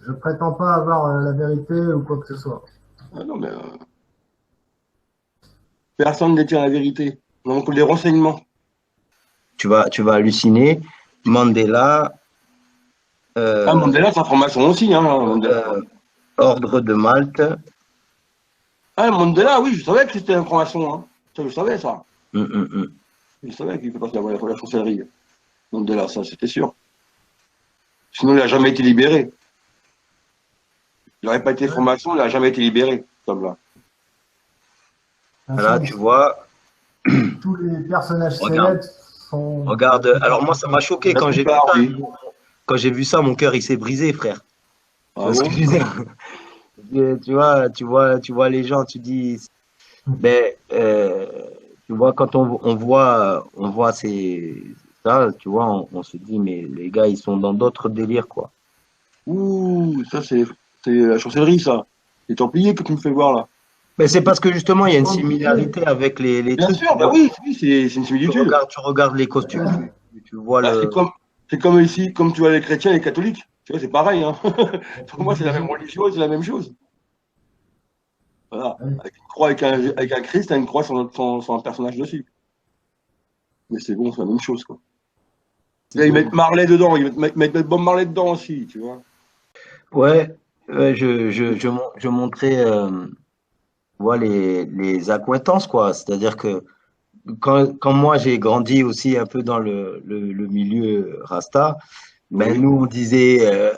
Je prétends pas avoir la vérité ou quoi que ce soit. Ah non, mais personne ne détient la vérité. Donc, les renseignements. Tu vas halluciner. Mandela, Ah, euh, Mandela, c'est information aussi, hein, Mandela. euh, ordre de Malte. Ah, Mandela, oui, je savais que c'était information, hein. Ça, je savais, ça. Hum, hum, hum. Je savais qu'il fait partie de la chancellerie. Mandela, ça, c'était sûr. Sinon, il n'a jamais été libéré. Il n'aurait pas été formation, il n'a jamais été libéré, comme là. De toute Là, façon, tu vois, tous les personnages regarde, célèbres sont la regarde. plupart Alors moi, du ça m'a temps. choqué La quand j'ai vu plupart, ça. oui. Quand j'ai vu ça, mon cœur il s'est brisé, frère. Tu Ah vois ce que bon? je veux dire? Tu vois les gens, tu dis, ben, tu vois quand on voit ça, tu vois, on se dit, mais les gars, ils sont dans d'autres délires, quoi. Ouh, ça, c'est la chancellerie, ça. Les Templiers que tu me fais voir, là. Mais c'est parce que justement, il y a une Templiers. similarité avec les Bien trucs, sûr, tu bah vois. oui, oui, c'est une Tu similitude. regardes, tu regardes les costumes, tu vois Bah, le. c'est comme ici, comme tu vois les chrétiens et les catholiques. Tu vois, c'est pareil, hein. Pour moi, c'est la même religion, c'est la même chose. Voilà. Ouais. Avec une croix, avec un Christ, t'as une croix sur un personnage dessus. Mais c'est bon, c'est la même chose, quoi. Là, ils mettent Marley dedans, ils mettent Bob Marley dedans aussi, tu vois. Ouais, ouais, je montrais, tu vois, les accointances, quoi. C'est-à-dire que quand moi j'ai grandi aussi un peu dans le milieu Rasta, ben Oui. nous on disait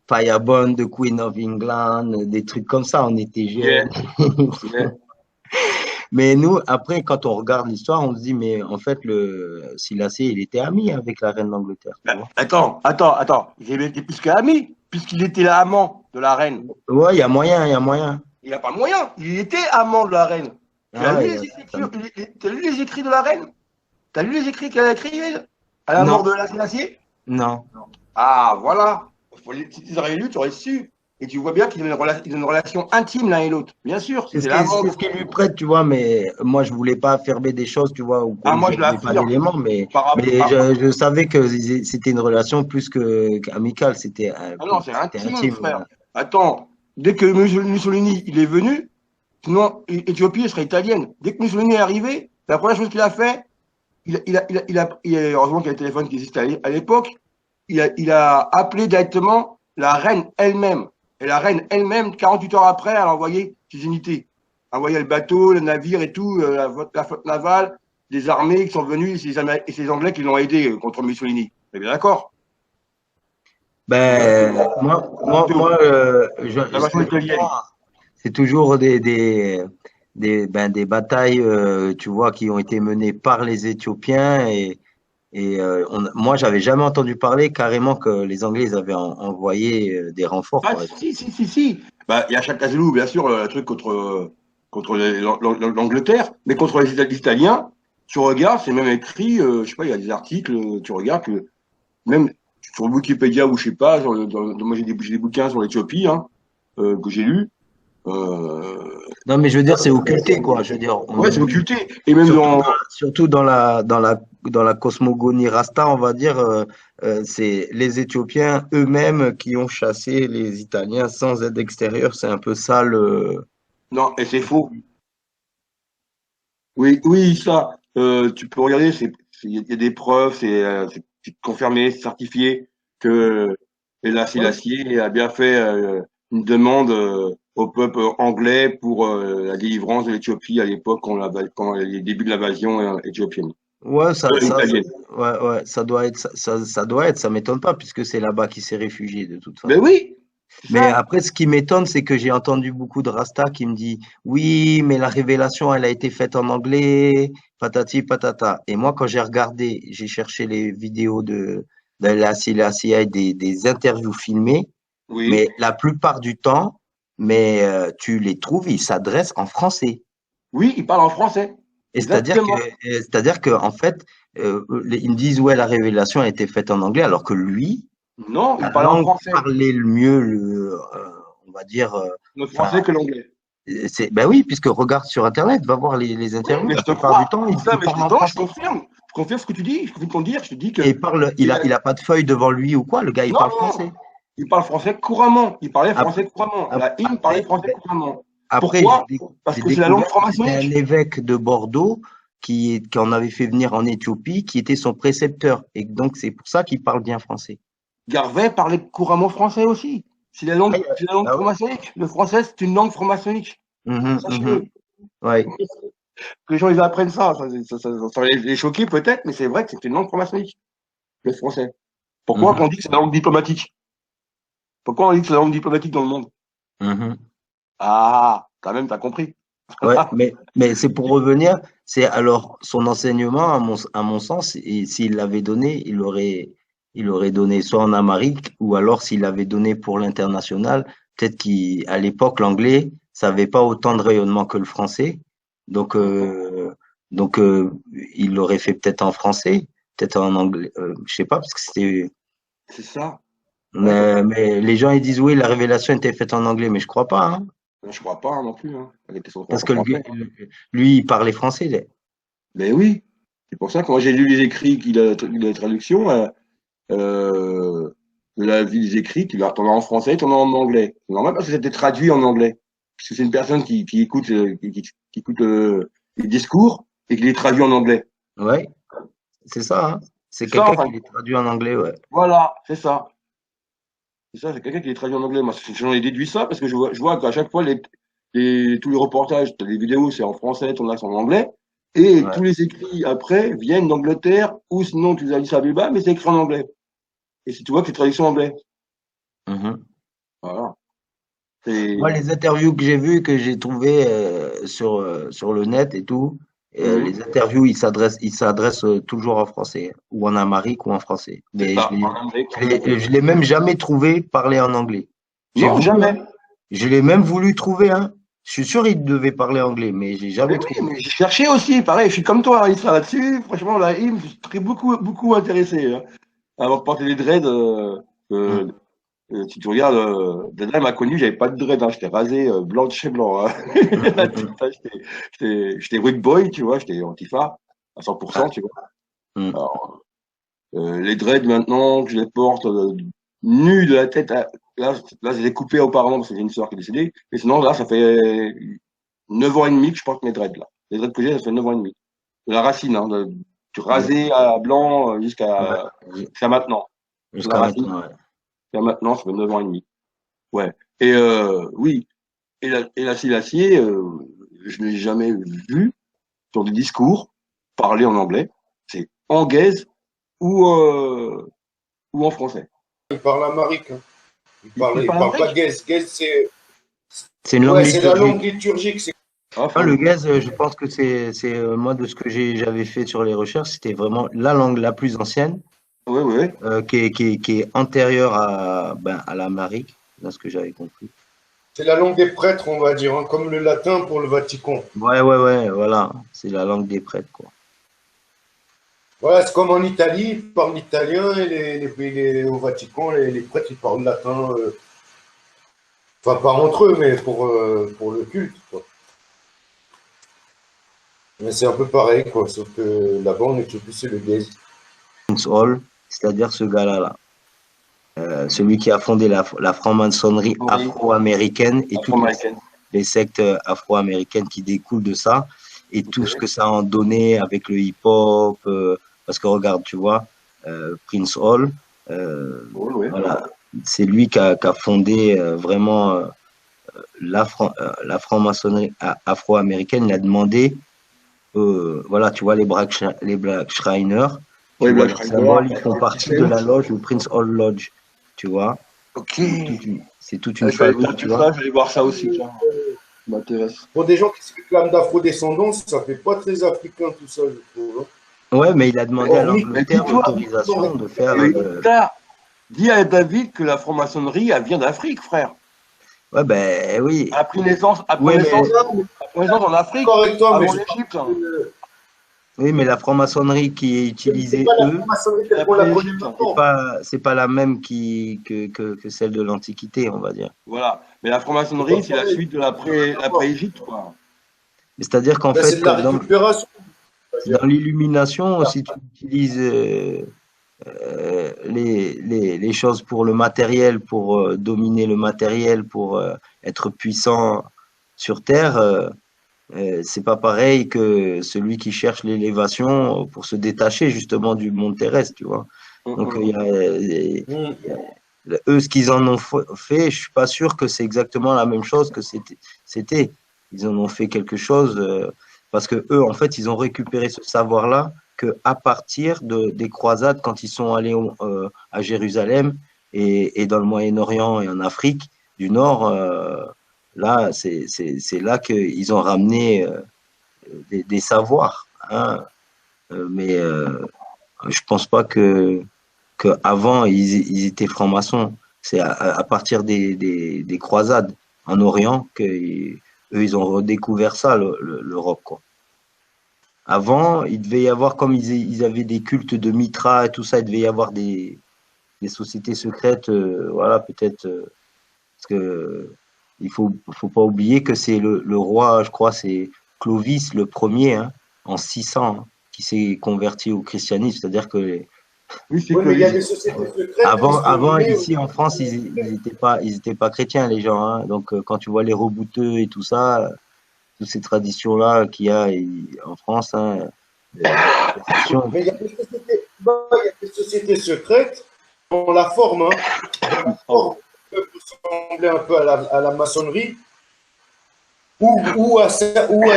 Firebond, The Queen of England, des trucs comme ça, on était Yeah, jeunes. yeah. Mais nous, après, quand on regarde l'histoire, on se dit, mais en fait, le Silassé, il était ami avec la reine d'Angleterre, tu Bah, vois. attends. Il était plus qu'ami, puisqu'il était l'amant de la reine. Ouais, il y a moyen, il y a moyen. Il n'y a pas moyen. Il était amant de la reine. Tu as Ah, lu il y les a- ça- écritures, tu as lu les écrits de la reine? Tu as lu les écrits qu'elle a écrits, elle, à la mort Non, de la Sélassié? non. Ah, voilà. Si tu aurais lu, tu aurais su. Et tu vois bien qu'ils ont ils ont une relation intime l'un et l'autre. Bien sûr, C'est c'était ce qui, l'amant. c'est ce qui lui prête, tu vois, mais moi, je voulais pas affirmer des choses, tu vois, ou Ah, comme moi, je je n'avais pas l'affirme. d'éléments, mais, Par rapport. mais je savais que c'était une relation plus qu'amicale, Ah non, c'est c'était intime, intime. frère. Attends, dès que Mussolini il est venu, sinon l'Éthiopie elle serait italienne. Dès que Mussolini est arrivé, la première chose qu'il a fait, heureusement qu'il y a le téléphone qui existait à l'époque, il a appelé directement la reine elle-même. Et la reine elle-même, 48 heures après, elle a envoyé ses unités. Elle a envoyé le bateau, le navire et tout, la flotte navale, les armées qui sont venues et ces Anglais qui l'ont aidé contre Mussolini. Vous êtes bien d'accord? Ben, L'invasion italienne. c'est toujours des batailles, tu vois, qui ont été menées par les Éthiopiens moi, j'avais jamais entendu parler carrément que les Anglais ils avaient envoyé des renforts Ah, pour si. Bah, il y a Châteauroux, bien sûr, le truc contre l'Angleterre, mais contre les Italiens, tu regardes, c'est même écrit, je sais pas, il y a des articles, tu regardes que même sur Wikipédia ou je sais pas, moi j'ai des bouquins sur l'Éthiopie hein, que j'ai lus. Euh, Non, mais je veux dire, c'est occulté, quoi. Je veux dire, ouais, c'est occulté. Et même surtout dans. surtout dans la cosmogonie Rasta, on va dire, c'est les Éthiopiens eux-mêmes qui ont chassé les Italiens sans aide extérieure. C'est un peu ça le. Non, et c'est faux. Oui, oui, ça. Tu peux regarder, il y a des preuves, c'est confirmé, c'est certifié que Ouais. Selassie a bien fait une demande au peuple anglais pour la délivrance de l'Éthiopie à l'époque, quand les débuts de l'invasion éthiopienne, Ouais, italienne. ouais, ça doit être, ça doit être, ça m'étonne pas puisque c'est là-bas qu'il s'est réfugié de toute Ben façon. oui, c'est Mais ça. après, ce qui m'étonne, c'est que j'ai entendu beaucoup de Rasta qui me dit, oui, mais la révélation, elle a été faite en anglais, patati patata. Et moi, quand j'ai regardé, j'ai cherché les vidéos de la CIA, des interviews filmées, Oui, mais la plupart du temps, mais tu les trouves, ils s'adressent en français. oui, il parle en français. Et c'est-à-dire que, Exactement. en fait, ils me disent, ouais, la révélation a été faite en anglais, alors que lui, Non, la il parle en langue français. parlée le mieux, on va dire, Le enfin, français que l'anglais. ben oui, puisque regarde sur Internet, va voir les Oui, interviews, mais la je te plupart du crois. temps, Ça, il mais parle en non, je français. confirme. Je confirme ce que tu dis. Je confirme ton dire. Je te dis Et que. il a pas de feuille devant lui ou quoi, le gars, il Non, parle non, français. il parle français couramment. Il parlait français couramment. La hymne parlait français couramment. Pourquoi? Parce que c'est la langue franc-maçonnique. Un évêque de Bordeaux qu'on avait fait venir en Éthiopie, qui était son précepteur. Et donc, c'est pour ça qu'il parle bien français. Garvey parlait couramment français aussi. C'est la langue, franc-maçonnique. Le français, c'est une langue franc-maçonnique. Ouais. Que les gens, ils apprennent ça. Ça va les choquer peut-être, mais c'est vrai que c'est une langue franc-maçonnique, le français. Pourquoi on dit que c'est la langue diplomatique? Pourquoi on dit que c'est la langue diplomatique dans le monde? Ah, quand même, t'as compris. Ouais, mais c'est pour revenir, c'est alors son enseignement, à mon sens, et s'il l'avait donné, il aurait donné soit en Amérique, ou alors s'il l'avait donné pour l'international, peut-être qu'à l'époque, l'anglais, ça n'avait pas autant de rayonnement que le français. Donc il l'aurait fait peut-être en français, peut-être en anglais, je sais pas, parce que c'était. C'est ça. Mais les gens, ils disent, oui, la révélation était faite en anglais, mais je crois pas, hein. Je crois pas non plus. Hein. Parce que lui, il parlait français. Mais oui, c'est pour ça que quand j'ai lu les écrits qu'il a la traduction, les écrits, t'en as en français, t'en as en anglais. C'est normal parce que c'était traduit en anglais. Parce que c'est une personne qui écoute, qui écoute les discours et qui les traduit en anglais. Ouais, c'est ça. Hein. C'est quelqu'un qui les traduit en anglais, ouais. Voilà, c'est ça. C'est ça, c'est quelqu'un qui les traduit en anglais. Moi, j'en ai déduit ça parce que je vois qu'à chaque fois, tous les reportages, les vidéos, c'est en français, ton accent en anglais. Et tous les écrits après viennent d'Angleterre ou sinon tu les as dit Addis-Abeba, mais c'est écrit en anglais. Et si tu vois que c'est traduction en anglais. Voilà. Moi, les interviews que j'ai vues, que j'ai trouvées sur le net et tout, les interviews, ils s'adressent toujours en français, ou en amérique ou en français. Mais je l'ai même jamais trouvé parler en anglais. Non, jamais. Je l'ai même voulu trouver, hein. Je suis sûr qu'il devait parler anglais, mais j'ai jamais trouvé. Oui, mais j'ai cherché aussi, pareil, je suis comme toi, Issa, là-dessus. Franchement, là, je suis beaucoup intéressé. Hein. Avant de porter les dreads, si tu regardes, Dada m'a connu, j'avais pas de dread, hein, j'étais rasé blanc de chez blanc. Hein. J'étais weak boy, tu vois, j'étais antifa à 100%, tu vois. Alors, les dreads maintenant, je les porte nus de la tête. Là, je les ai coupés auparavant parce que j'ai une sœur qui est décédée. Mais sinon, là, ça fait 9 ans et demi que je porte mes dreads, là. Les dreads que j'ai, ça fait 9 ans et demi. De la racine, hein, du rasé à blanc jusqu'à maintenant. Jusqu'à maintenant, ouais. Là, maintenant, ça fait 9 ans et demi. Ouais. Et oui. Et l'acier, je n'ai jamais vu sur des discours parler en anglais. C'est en gaze ou en français. Il parle amérique. Hein. Il parle pas gaze. Gaze, c'est une langue liturgique. C'est la langue liturgique. Le gaze, je pense que c'est moi de ce que j'avais fait sur les recherches, c'était vraiment la langue la plus ancienne. Oui. Qui est antérieure à l'amérique, dans ce que j'avais compris. C'est la langue des prêtres, on va dire, hein, comme le latin pour le Vatican. Ouais, voilà. C'est la langue des prêtres, quoi. Voilà, c'est comme en Italie, ils parlent l'italien et au Vatican, les prêtres, ils parlent latin. Enfin, pas entre eux, mais pour le culte, quoi. Mais c'est un peu pareil, quoi, sauf que là-bas, on Éthiopie, c'est le gaze. Prince Hall, c'est-à-dire ce gars-là. Celui qui a fondé la franc-maçonnerie afro-américaine et toutes les sectes afro-américaines qui découlent de ça et tout ce que ça a donné avec le hip-hop. Parce que regarde, tu vois, Prince Hall, voilà, c'est lui qui a fondé vraiment la franc-maçonnerie afro-américaine. Il a demandé, voilà, tu vois, les Black Shriners. Oui, ils font partie de la loge, le Prince Hall Lodge, tu vois. Ok. C'est toute une chose, tu vois. Je vais voir ça aussi, ça m'intéresse. Pour des gens qui se réclament d'afro-descendance, ça fait pas très africain tout ça, je trouve. Hein. Ouais, mais il a demandé à l'Angleterre l'autorisation de faire. Dis à David que la franc-maçonnerie, elle vient d'Afrique, frère. Ouais, ben oui. Elle a pris naissance en Afrique, Correctement, avant l'Égypte. Oui, mais la franc-maçonnerie qui est utilisée, c'est pas la même que celle de l'Antiquité, on va dire. Voilà. Mais la franc-maçonnerie, c'est la suite de l'après-Égypte, quoi. C'est-à-dire qu'en fait, c'est de la récupération. dans l'illumination, si tu utilises les choses pour le matériel, pour dominer le matériel, pour être puissant sur Terre, c'est pas pareil que celui qui cherche l'élévation pour se détacher justement du monde terrestre, tu vois. Donc, eux, ce qu'ils en ont fait, je suis pas sûr que c'est exactement la même chose que c'était. Ils en ont fait quelque chose parce que eux, en fait, ils ont récupéré ce savoir-là que à partir des croisades, quand ils sont allés à Jérusalem et dans le Moyen-Orient et en Afrique du Nord, là, c'est là qu'ils ont ramené des savoirs. Hein. Mais je pense pas que avant ils étaient francs-maçons. C'est à partir des croisades en Orient qu'eux ils ont redécouvert ça, l'Europe, quoi. Avant, il devait y avoir, comme ils avaient des cultes de Mitra et tout ça, il devait y avoir des sociétés secrètes, voilà, peut-être, parce que il faut pas oublier que c'est le roi, je crois, c'est Clovis le premier, hein, en 600, hein, qui s'est converti au christianisme, c'est-à-dire que Oui, c'est Oui, que mais il y a des sociétés secrètes. avant ici en France, ils étaient pas chrétiens, les gens, hein. Donc, quand tu vois les rebouteux et tout ça, toutes ces traditions-là qu'il y a en France, hein, Mais il y a des sociétés secrètes dans la forme, hein. Dans la forme qui peut ressembler un peu à la maçonnerie ou à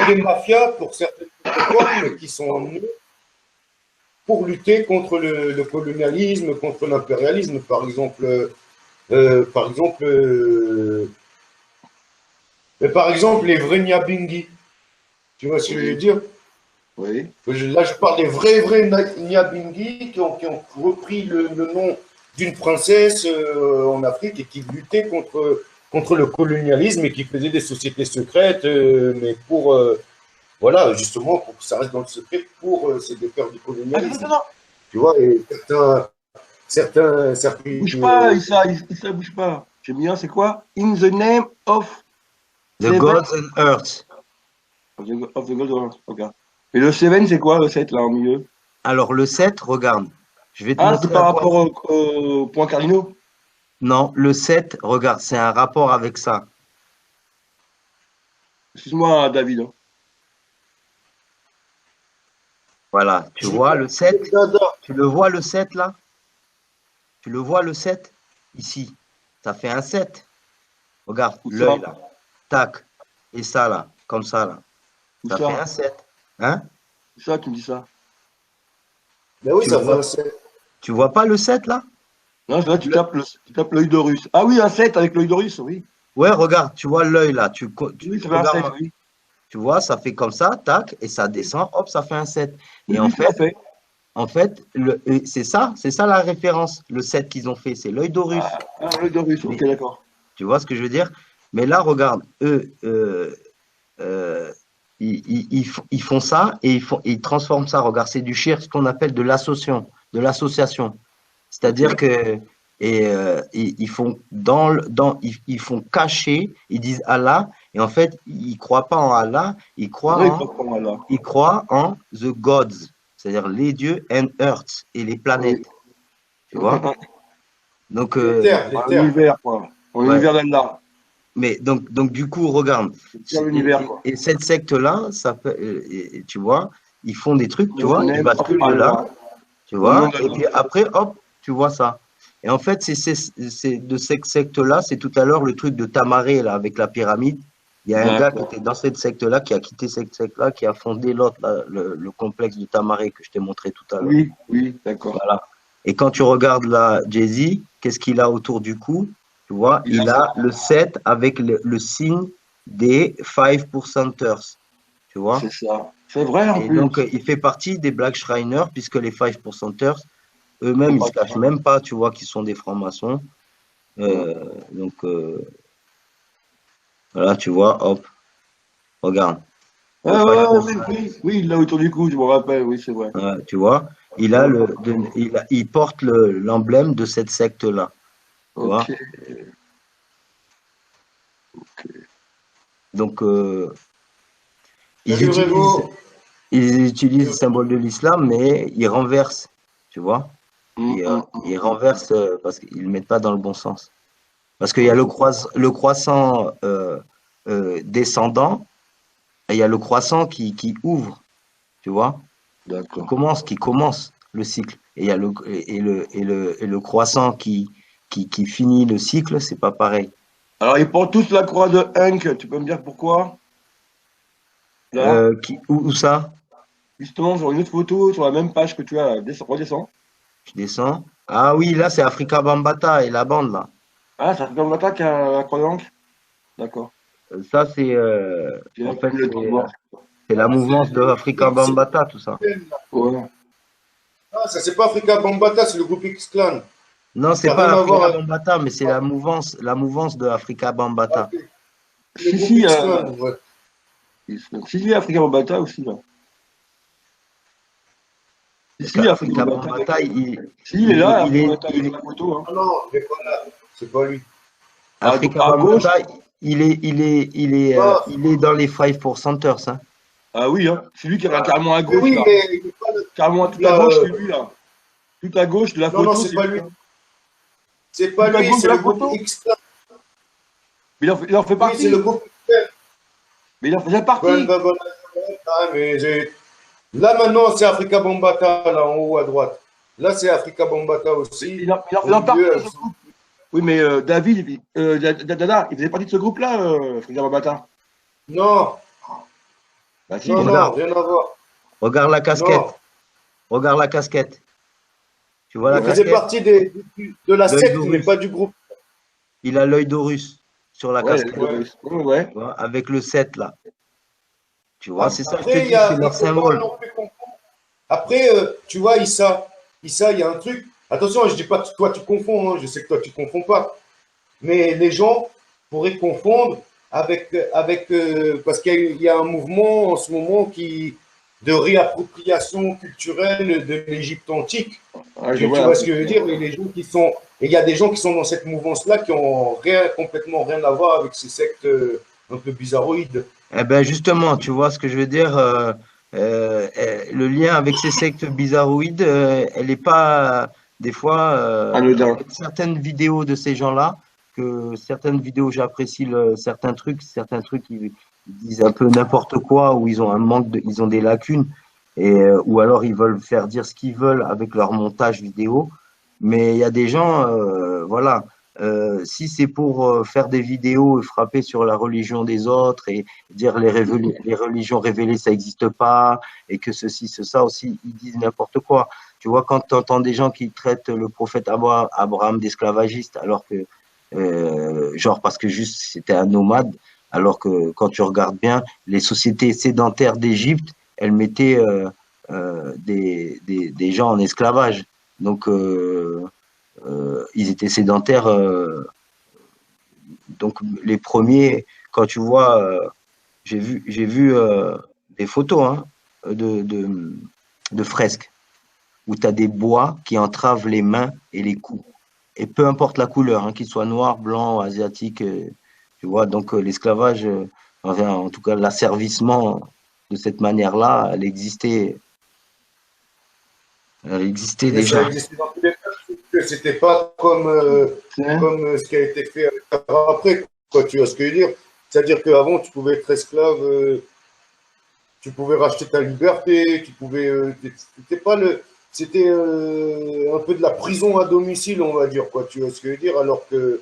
des mafias pour certaines formes qui sont nées pour lutter contre le colonialisme, contre l'impérialisme, par exemple, les vrais Nyabingi. Tu vois ce que je veux dire? oui. Là, je parle des vrais Nyabingi qui ont repris le nom d'une princesse en Afrique et qui luttaient contre le colonialisme et qui faisaient des sociétés secrètes, mais voilà, justement, pour que ça reste dans le secret, c'est des peurs du colonialisme. Tu vois, et certains Bouge pas, Issa, bouge pas. J'aime bien, c'est quoi? In the name of The Gods and Earth. of the God. Okay. Et le 7, c'est quoi, le 7, là, en milieu? Alors, le 7, regarde, je vais te Ah, montrer c'est par à quoi. rapport au point cardinaux? Non, le 7, regarde, c'est un rapport avec ça. Excuse-moi, David. Hein. Voilà, tu vois le 7? Tu le vois le 7 là? Tu le vois le 7? Ici, ça fait un 7. Regarde, Où ça? l'œil là. Tac. Et ça là, comme ça là. Où Ça ça? fait un 7. Hein? Où ça, tu me dis ça? Mais oui, Tu ça le fait vois, un 7. tu vois pas le 7 là? Non, là, tu tapes l'œil d'Horus. Ah oui, un 7 avec l'œil d'Horus, oui. Ouais, regarde, tu vois l'œil là. Oui, ça fait un 7, regarde, oui. tu vois, ça fait comme ça, tac, et ça descend, hop, ça fait un 7. Oui, Et oui, tout à fait. en fait, c'est ça la référence, le 7 qu'ils ont fait, c'est l'œil d'Horus. Ah, l'œil d'Horus, ok, d'accord. Tu vois ce que je veux dire? Mais là, regarde, eux, ils font ça et ils transforment ça. Regarde, c'est du shirk, ce qu'on appelle de l'association. C'est-à-dire que ils font ils font cacher, ils disent Allah, et en fait, ils croient pas en Allah, ils croient en the gods, c'est-à-dire les dieux and earth et les planètes. Oui. Tu vois? Donc, Les terres. L'univers, quoi. L'univers d'Allah. mais donc du coup, regarde. L'univers, quoi. Et cette secte-là, tu vois, ils font des trucs, tu vois, ils basculent de là, tu vois, et puis après, hop, tu vois ça. Et en fait, c'est de cette secte-là, c'est tout à l'heure le truc de Tamaré, là, avec la pyramide. Il y a un gars qui était dans cette secte-là, qui a quitté cette secte-là, qui a fondé l'autre, le complexe de Tamaré que je t'ai montré tout à l'heure. Oui, oui, d'accord. Voilà. Et quand tu regardes là, Jay-Z, qu'est-ce qu'il a autour du cou? Tu vois, il a le 7 avec le signe des 5%ers. Tu vois? C'est ça. C'est vrai, en Et plus. donc, il fait partie des Black Shriners, puisque les 5%ers, eux-mêmes, ils ne se cachent même pas, tu vois, qu'ils sont des francs-maçons. Donc, voilà, tu vois, hop, regarde. Oui, il l'a autour du cou, je me rappelle, oui, c'est vrai. Tu vois, il porte l'emblème de cette secte-là. Tu vois? Donc, ils utilisent le symbole de l'islam, mais ils renversent, tu vois. Et ils renversent parce qu'ils ne mettent pas dans le bon sens. Parce qu'il y a le croissant descendant et il y a le croissant qui ouvre, tu vois, D'accord. qui commence le cycle. Et il y a le croissant qui finit le cycle, c'est pas pareil. Alors, ils portent tous la croix de Hank. Tu peux me dire pourquoi? Là, Où ça? justement, sur une autre photo, sur la même page que tu as, redescends. Je descends. Ah oui, là, c'est Africa Bambaataa et la bande, là. Ah, ça fait comme l'attaque à la croix de Hank. D'accord. Ça, c'est en fait, c'est la mouvance de Africa Bambaataa, tout ça. Ouais. Ah, ça, c'est pas Africa Bambaataa, c'est le groupe X-Clan. Non, c'est Ça a pas rien à voir Africa avec- Bambaataa, mais c'est la mouvance de Africa Bambaataa. Le Si, groupe si, X-Clan, ouais. Si, Africa Bambaataa aussi, là. Si, Africa Bambaataa, Si, il est là, il est- Africa Bambaataa, avec la photo. Hein. Ah non, il est pas là. C'est pas lui. Africa à gauche. Bambaataa, il est dans les 5%ers, hein. Ah oui, hein. C'est lui qui est carrément à Mais gauche, oui, là. mais il est pas le- Carrément tout Là, à gauche, c'est lui, là. Tout à gauche de la Non, photo, non, c'est pas lui. C'est pas Tout à lui, gauche c'est de le la groupe photo. X-Clan. Mais il en fait Oui, partie. c'est le groupe X-Clan. Mais il en faisait partie. Ah, mais là, maintenant, c'est Africa Bambaataa, là, en haut à droite. Là, c'est Africa Bambaataa aussi. Il en Au faisait partie milieu, de ce groupe. Oui, mais David, Dada, il faisait partie de ce groupe-là, Africa Bambaataa. Non, Bah si, non, regarde. non, rien à voir. Regarde la casquette. Non. Regarde la casquette. Tu vois la Il faisait casquette? partie de la L'œil secte, d'Horus. mais pas du groupe. Il a l'œil d'Horus sur la ouais, casquette. ouais. Tu vois, avec le 7 là. Tu vois, c'est ça, je te Après, dis, c'est leur faut pas symbole. non plus confondre. Après, tu vois, Issa, il y a un truc. Attention, je dis pas que toi tu confonds, hein, je sais que toi tu confonds pas. Mais les gens pourraient confondre avec parce qu'il y a un mouvement en ce moment de réappropriation culturelle de l'Égypte antique. Ah, je Tu vois. vois ce que je veux dire? Et il y a des gens qui sont dans cette mouvance-là qui ont complètement rien à voir avec ces sectes un peu bizarroïdes. Eh ben justement, tu vois ce que je veux dire, le lien avec ces sectes bizarroïdes, elle n'est pas des fois Anodin. avec certaines vidéos de ces gens-là, que certaines vidéos j'apprécie certains trucs ils disent un peu n'importe quoi, ou ils ont ils ont des lacunes, ou alors ils veulent faire dire ce qu'ils veulent avec leur montage vidéo. Mais il y a des gens, voilà. Si c'est pour faire des vidéos et frapper sur la religion des autres et dire les religions révélées ça n'existe pas et que ceci, ça aussi, ils disent n'importe quoi. Tu vois, quand tu entends des gens qui traitent le prophète Abraham d'esclavagiste alors que, genre parce que juste c'était un nomade, alors que quand tu regardes bien, les sociétés sédentaires d'Égypte, elles mettaient des gens en esclavage. Donc, ils étaient sédentaires. Donc, les premiers, quand tu vois, j'ai vu des photos hein, de fresques où tu as des bois qui entravent les mains et les coups. Et peu importe la couleur, hein, qu'il soit noir, blanc, asiatique, tu vois. Donc, l'esclavage, enfin, en tout cas, l'asservissement de cette manière-là, elle existait. Elle existait Mais déjà. ça existait dans tous les cas, sauf que c'était pas comme ce qui a été fait après, quoi, tu vois ce que je veux dire? C'est-à-dire qu'avant, tu pouvais être esclave, tu pouvais racheter ta liberté, tu pouvais. C'était un peu de la prison à domicile, on va dire, quoi, tu vois ce que je veux dire? Alors que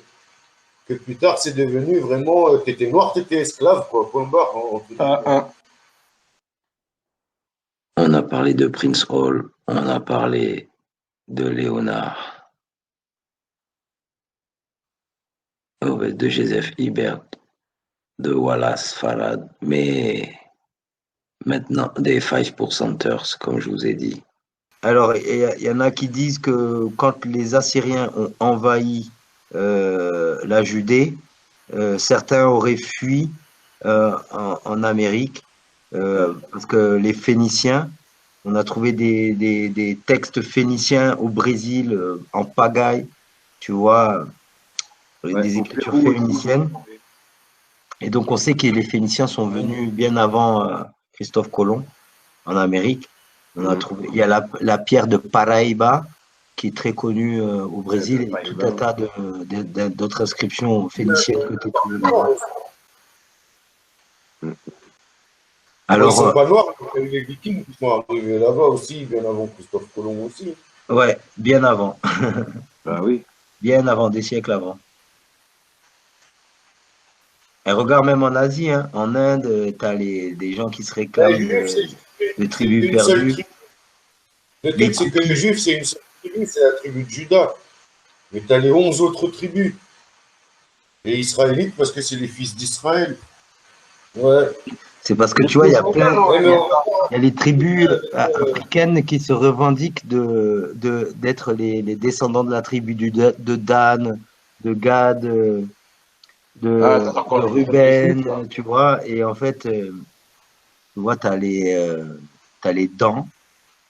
plus tard, c'est devenu vraiment. Tu étais noir, tu étais esclave, quoi, point barre. On a parlé de Prince Hall, on a parlé de Léonard, de Joseph Ibert, de Wallace Farad, mais maintenant des 5%ers, comme je vous ai dit. Alors, il y en a qui disent que quand les Assyriens ont envahi la Judée, certains auraient fui en Amérique, parce que les Phéniciens, on a trouvé des textes phéniciens au Brésil, en pagaille, tu vois, des écritures phéniciennes. Et donc, on sait que les Phéniciens sont venus bien avant Christophe Colomb en Amérique. On a trouvé, il y a la pierre de Paraíba, qui est très connu au Brésil, et tout un tas d'autres inscriptions phéniciennes que tu trouves là-bas. Alors, ils Alors, sont pas noirs, les Vikings qui sont arrivés là-bas aussi, bien avant Christophe Colomb aussi. ouais, bien avant, Bah oui. bien avant, des siècles avant. Et regarde même en Asie, hein, en Inde, tu as des gens qui se réclament de tribus une seule perdues. tribu. Le truc, c'est que les Juifs, c'est une seule tribu, c'est la tribu de Juda. Mais tu as les 11 autres tribus. Et Israélites, parce que c'est les fils d'Israël. Ouais. C'est parce que tu vois, il y a plein, Ouais, mais il y a les tribus africaines qui se revendiquent d'être les descendants de la tribu de Dan, de Gad, de Ruben, tu vois. Et en fait, tu vois, tu as les Dans,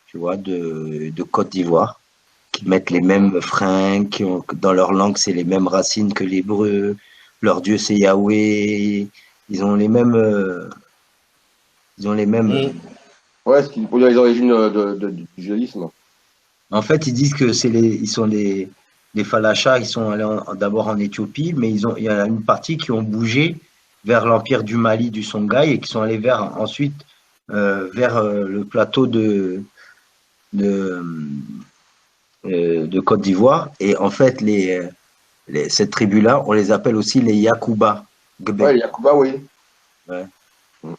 tu vois, de Côte d'Ivoire, qui mettent les mêmes fringues, dans leur langue, c'est les mêmes racines que l'hébreu. Leur dieu, c'est Yahweh. Ils ont les mêmes. Ouais, ce qui pour dire les origines du judaïsme. En fait, ils disent que ils sont les Falachas, ils sont allés d'abord en Éthiopie, mais il y en a une partie qui ont bougé vers l'empire du Mali, du Songhai, et qui sont allés ensuite vers le plateau de Côte d'Ivoire. Et en fait, cette tribu-là, on les appelle aussi les Yakuba. Ouais, les Yakuba, oui. Ouais.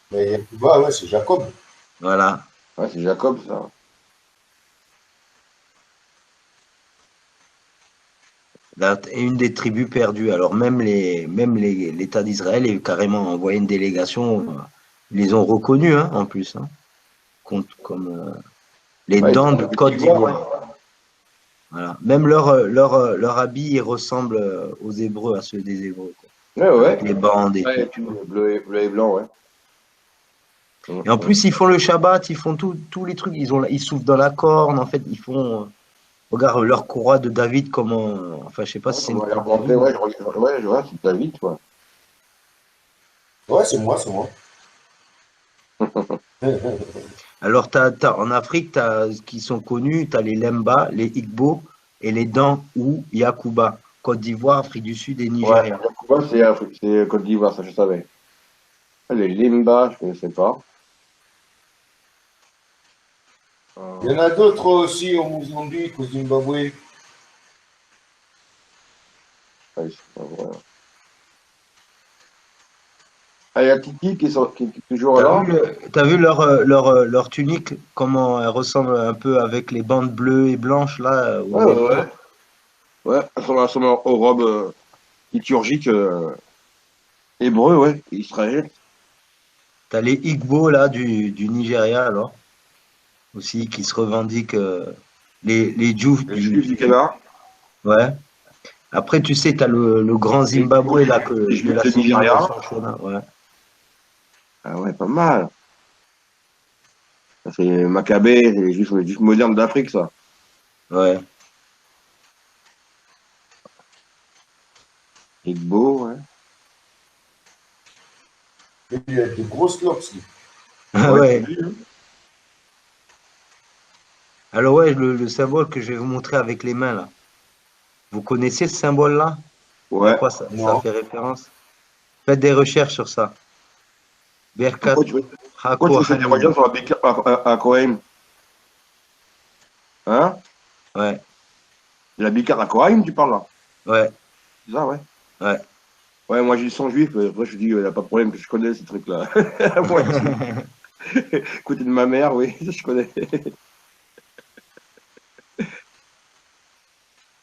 Mais Yakuba, ouais, c'est Jacob. Voilà. Ouais, c'est Jacob, ça. Et une des tribus perdues. Alors même l'État d'Israël est carrément envoyé une délégation. Ils les ont reconnus, hein, en plus, hein, comme les dents de Côte d'Ivoire. Voilà. Même leur habit ressemble aux Hébreux, à ceux des Hébreux. Ouais, ouais. Avec les bandes et tout. Bleu et blanc, ouais. Et en plus, ils font le Shabbat, ils font tous les trucs. Ils soufflent dans la corne. En fait, ils font. Regarde leur courroie de David, comment. Enfin, je sais pas si c'est une. Ouais, je vois, c'est David, quoi. Ouais, c'est moi, c'est moi. Alors, en Afrique, qui sont connus, tu as les Lemba, les Igbo et les Dan ou Yakuba. Côte d'Ivoire, Afrique du Sud et Nigeria. Ouais, Yakuba, c'est Côte d'Ivoire, ça je savais. Les Limba, je ne connaissais pas. Il y en a d'autres aussi au Mozambique, au Zimbabwe. Ouais, ah, il y a Titi qui est toujours là. T'as vu leur tunique, comment elle ressemble un peu avec les bandes bleues et blanches là? Ouais, elles sont aux robes liturgiques hébreux, ouais, Israël. T'as les Igbo là du Nigeria alors aussi qui se revendiquent les Juifs du Canada. Ouais. Après tu sais t'as le grand Zimbabwe là de la civilisation. Ouais. Ah ouais, pas mal. Ça c'est Maccabée, les juifs modernes d'Afrique, ça. Ouais. Igbo, ouais. Il y a des grosses locks. Ouais. Alors ouais, le symbole que je vais vous montrer avec les mains là. Vous connaissez ce symbole-là? Ouais. À quoi ça fait référence? Faites des recherches sur ça. Pourquoi tu fais des recherches sur la Bikar à Kohaim? Hein? Ouais. La Bikar à Kohaim, tu parles là? Ouais. C'est ça, ouais? Ouais. Ouais, moi j'ai le sang juif, après je dis, il n'y a pas de problème que je connais ces trucs-là. Moi, côté de ma mère, oui, je connais.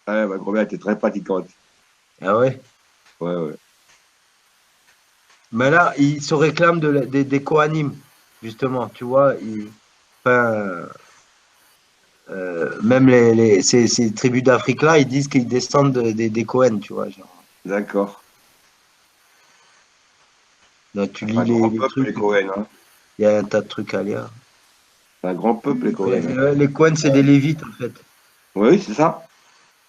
Ouais, ma grand-mère était très pratiquante. Ah ouais? Ouais, ouais. Mais là, ils se réclament des Kohanim, justement, tu vois. Même ces tribus d'Afrique-là, ils disent qu'ils descendent des Kohen, tu vois. D'accord. Donc, tu lis un grand les peuple, trucs. les Cohen. Hein. Il y a un tas de trucs à lire. C'est un grand peuple, les Cohen. Les Kohen, c'est des Lévites, en fait. Oui, c'est ça.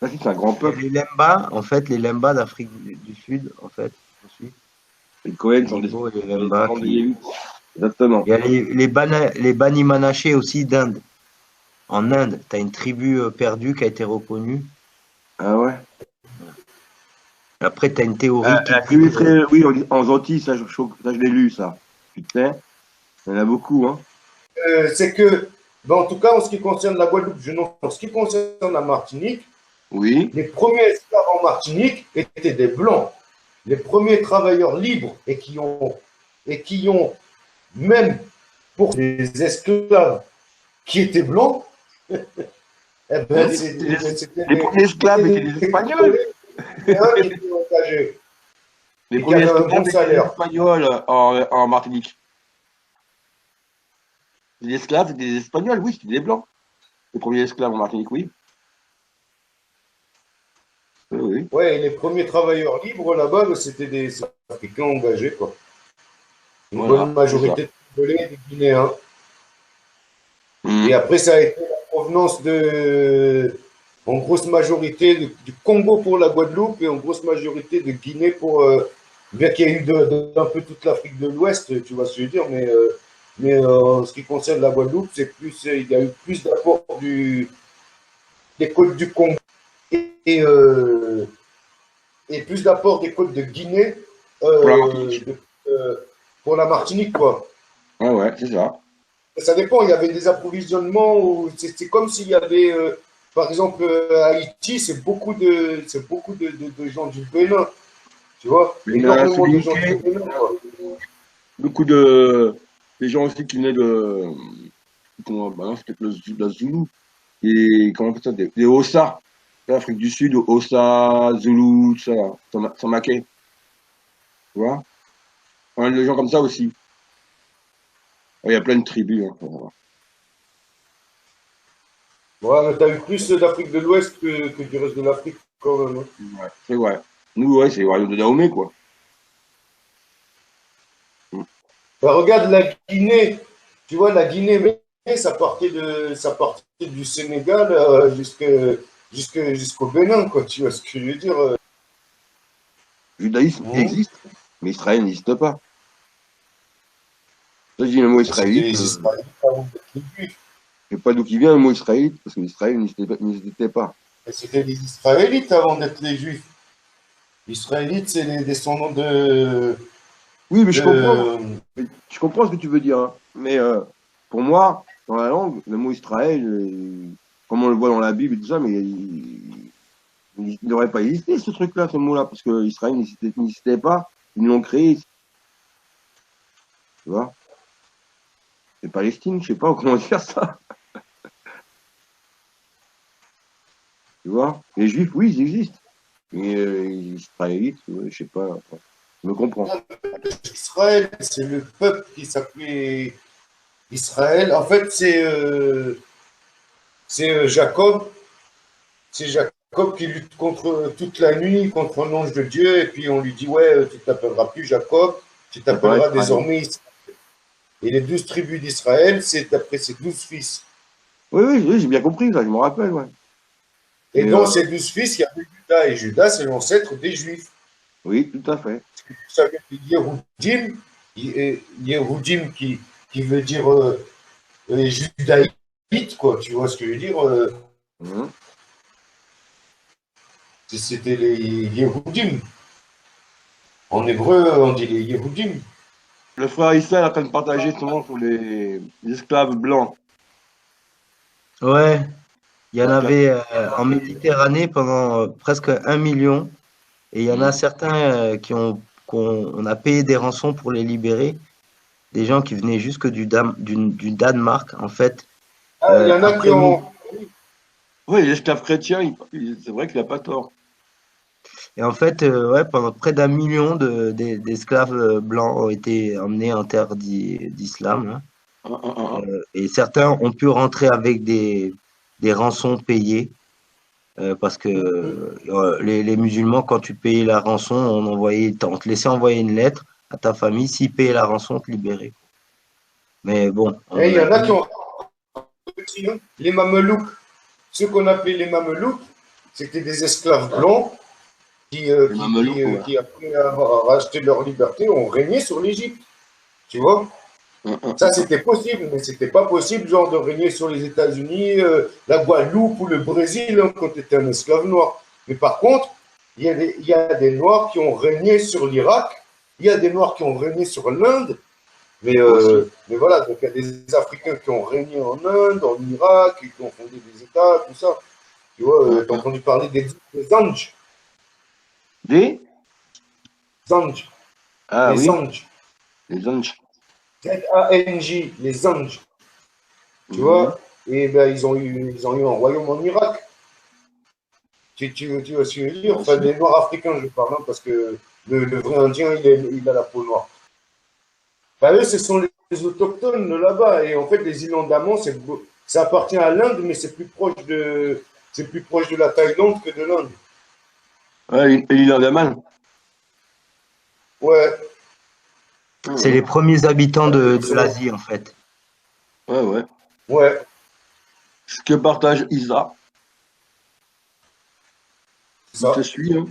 C'est un grand peuple. Les Lemba, en fait, les Lemba d'Afrique du Sud, en fait, aussi. Les Cohen sont des Lemba. Exactement. Il y a les Bani Manaché aussi d'Inde. en Inde, tu as une tribu perdue qui a été reconnue. Ah ouais. Après, tu as une théorie qui La dit tribu que oui, en Antilles, ça, je l'ai lu, ça. Putain, il y en a beaucoup, hein. C'est que, ben, en tout cas, en ce qui concerne la Guadeloupe, en ce qui concerne la Martinique, Oui. les premiers esclaves en Martinique étaient des Blancs. Les premiers travailleurs libres et qui ont même pour les esclaves qui étaient blancs, eh ben, c'était Les premiers esclaves étaient des Espagnols. qui étaient engagés Les et qui premiers avaient un bon esclaves étaient des salaire. Espagnols en Martinique. Les esclaves étaient des Espagnols, oui, c'était des Blancs. Les premiers esclaves en Martinique, oui. Oui, oui. Ouais, et les premiers travailleurs libres là-bas, ben, c'était des Africains engagés, quoi. Une Voilà, bonne majorité de Congolais et de Guinéens. Mmh. Et après, ça a été la provenance en grosse majorité du Congo pour la Guadeloupe et en grosse majorité de Guinée pour, bien qu'il y ait eu un peu toute l'Afrique de l'Ouest, tu vois ce que je veux dire, mais en ce qui concerne la Guadeloupe, il y a eu plus d'apport des côtes du Congo et plus d'apport des côtes de Guinée Pour la Martinique. pour la Martinique, quoi. Ouais, ouais, c'est ça. Ça dépend, il y avait des approvisionnements où c'est comme s'il y avait, par exemple, à Haïti, c'est beaucoup de gens du Bénin, tu vois, Mais énormément de gens du Bénin, quoi. beaucoup de des gens aussi qui venaient de bah non, c'était la Zoulou et comment on appelle ça des Hossa, l'Afrique du Sud, Hossa, Zoulou, tout ça, Samaké, tu vois, des gens comme ça aussi. Il y a plein de tribus. Hein, Ouais, mais t'as eu plus d'Afrique de l'Ouest que du reste de l'Afrique, quand même. Hein. ouais, c'est vrai. Nous, ouais, c'est le royaume de Dahomey, quoi. Bah, regarde la Guinée, tu vois, la Guinée, ça partait du Sénégal jusqu'au Bénin, quoi, tu vois ce que je veux dire. Le judaïsme existe, mais Israël n'existe pas. Ça, je dis le mot C'était israélite. les Israélites avant d'être les Juifs. Je ne sais pas d'où il vient le mot israélite, parce que l'Israël n'existait pas. Et c'était les Israélites avant d'être les Juifs. Israélites, c'est les descendants Oui, mais je comprends. de- Je comprends ce que tu veux dire. Hein. Mais pour moi, dans la langue, le mot Israël, comme on le voit dans la Bible et tout ça, mais il n'aurait pas existé ce truc-là, ce mot-là, parce que Israël n'existait pas. Ils l'ont créé. Tu vois? C'est Palestine, je sais pas comment dire ça. Tu vois? Les Juifs, oui, ils existent. Mais les Israélites, je sais pas. Je me comprends. Israël, c'est le peuple qui s'appelait Israël. En fait, c'est Jacob. C'est Jacob qui lutte contre toute la nuit, contre un ange de Dieu, et puis on lui dit, ouais, tu t'appelleras plus Jacob, tu t'appelleras désormais Israël. Et les 12 tribus d'Israël, c'est après ses 12 fils. Oui, oui, oui, j'ai bien compris, ça, je me rappelle, ouais. Et dans ces 12 fils, il y avait Judas, et Judas, c'est l'ancêtre des Juifs. Oui, tout à fait. Vous savez, Yehudim qui veut dire judaïte, quoi, tu vois ce que je veux dire C'était les Yehudim. En hébreu, on dit les Yehudim. Le frère Issa est en train de partager souvent sur les esclaves blancs. ouais, il y en avait en Méditerranée pendant presque 1 million. Et il y en a certains qu'on a payé des rançons pour les libérer. Des gens qui venaient jusque du Danemark, en fait. Il y en a qui ont. Oui, les esclaves chrétiens, c'est vrai qu'il n'a pas tort. Et en fait, ouais, pendant près d'1 million d'esclaves blancs ont été emmenés en terre d'islam. Hein. Et certains ont pu rentrer avec des rançons payées. Parce que les musulmans, quand tu payais la rançon, on te laissait envoyer une lettre à ta famille. S'ils payaient la rançon, on te libérait. Mais bon. Et il y en a qui ont. Les Mamelouks. Ceux qu'on appelait les Mamelouks, c'était des esclaves blancs qui après avoir racheté leur liberté, ont régné sur l'Égypte. Tu vois? Ça, c'était possible, mais c'était pas possible, genre, de régner sur les États-Unis, la Guadeloupe ou le Brésil, hein, quand tu étais un esclave noir. Mais par contre, il y a des Noirs qui ont régné sur l'Irak, il y a des Noirs qui ont régné sur l'Inde, mais voilà, donc il y a des Africains qui ont régné en Inde, en Irak, qui ont fondé des États, tout ça. Tu vois, t'as entendu parler des Anges. Des Zanj, Ah les oui, Zanj. les anges. Z-A-N-J, les Zanj. Tu vois, et ben, ils ont eu un royaume en Irak. Tu vois ce que je veux dire? Enfin, les Noirs africains, je parle, hein, parce que le vrai Indien, il a la peau noire. Ben, eux, ce sont les autochtones de là-bas. Et en fait, les îles Andaman, ça appartient à l'Inde, mais c'est plus proche de la Thaïlande que de l'Inde. Ouais, et l'île Andaman. Ouais, C'est les premiers habitants de l'Asie, en fait. Ouais, ouais. ouais. Ce que partage Isa. C'est Je ça. te suis, hein.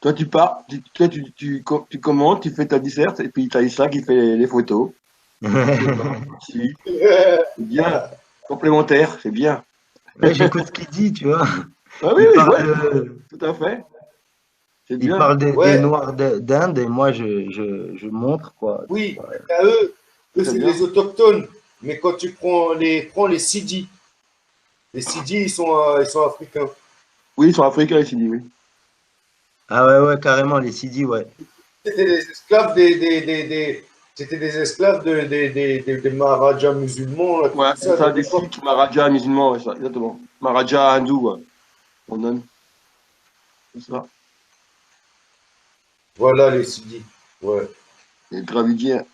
Toi, tu pars, tu commentes, tu fais ta disserte, et puis tu as Issa qui fait les photos. Si, c'est bien. Complémentaire, c'est bien. Ouais, j'écoute ce qu'il dit, tu vois. Ah oui, Il oui, parle, ouais, tout à fait. C'est il bien. parle des Ouais, Noirs d'Inde et moi, je montre, quoi. oui. Ouais. À eux, Très c'est bien. les autochtones. Mais quand tu prends les Sidi, les Sidi, ils sont africains. Oui, ils sont africains ici, oui. Ah ouais, ouais, carrément, les Sidi, ouais. C'était des esclaves c'était des esclaves des Maharajas musulmans, là, Ouais, tout c'est ça, de ça, des l'époque. Sikhs, Maharaja musulmans, ouais, ça, exactement. Maharaja hindou, ouais. On donne, c'est ça. Voilà les Sidi. Ouais. Les Dravidiens.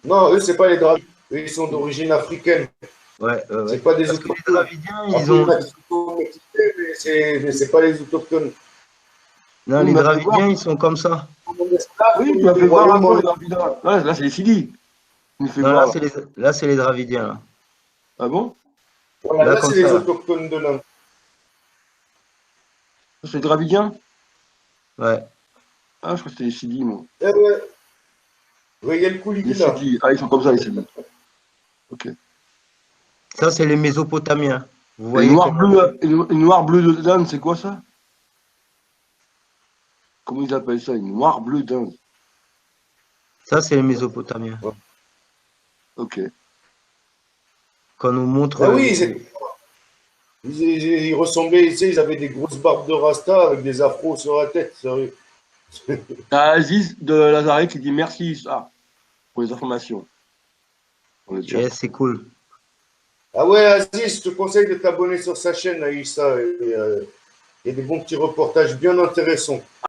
Non, eux, c'est pas les Dravidiens. Eux, ils sont d'origine africaine. Ouais, ouais, ouais. C'est pas des Parce que les autochtones. Dravidiens, Après, il y en a qui sont métissés, mais c'est pas les autochtones. non, Oui, il les m'a fait voir. Dravidiens, ils sont comme ça. Mon esclave, Oui, il tu y a m'as des fait voir un royaumes peu en les Dravidiens. Là, c'est les Sidi. Tu me fais Non, voir, là. là, c'est les Dravidiens, là. Ah bon? Voilà, Là, là, comme c'est ça, les là. autochtones de l'Inde. Ça, c'est les Dravidiens? Ouais. Ah, je crois que c'était les Sidi, moi. Eh ouais, voyez le Les Kouligina. Sidi. Ah, ils sont comme ça, les Sidi. Ok. Ça, c'est les Mésopotamiens. Vous Et les voyez noirs comment... bleus, les noirs bleus de d'Inde, c'est quoi ça? Comment ils appellent ça? Une noire bleue d'Inde. Ça, c'est les Mésopotamiens. Ok. Qu'on nous montre Ah oui, ils ressemblaient, tu sais, ils avaient des grosses barbes de rasta avec des afros sur la tête, sérieux. T'as Aziz de Lazare qui dit merci, Issa, pour les informations. Pour le chat. Yes, c'est cool. Ah ouais, Aziz, je te conseille de t'abonner sur sa chaîne, Aïssa. Il y a des bons petits reportages bien intéressants.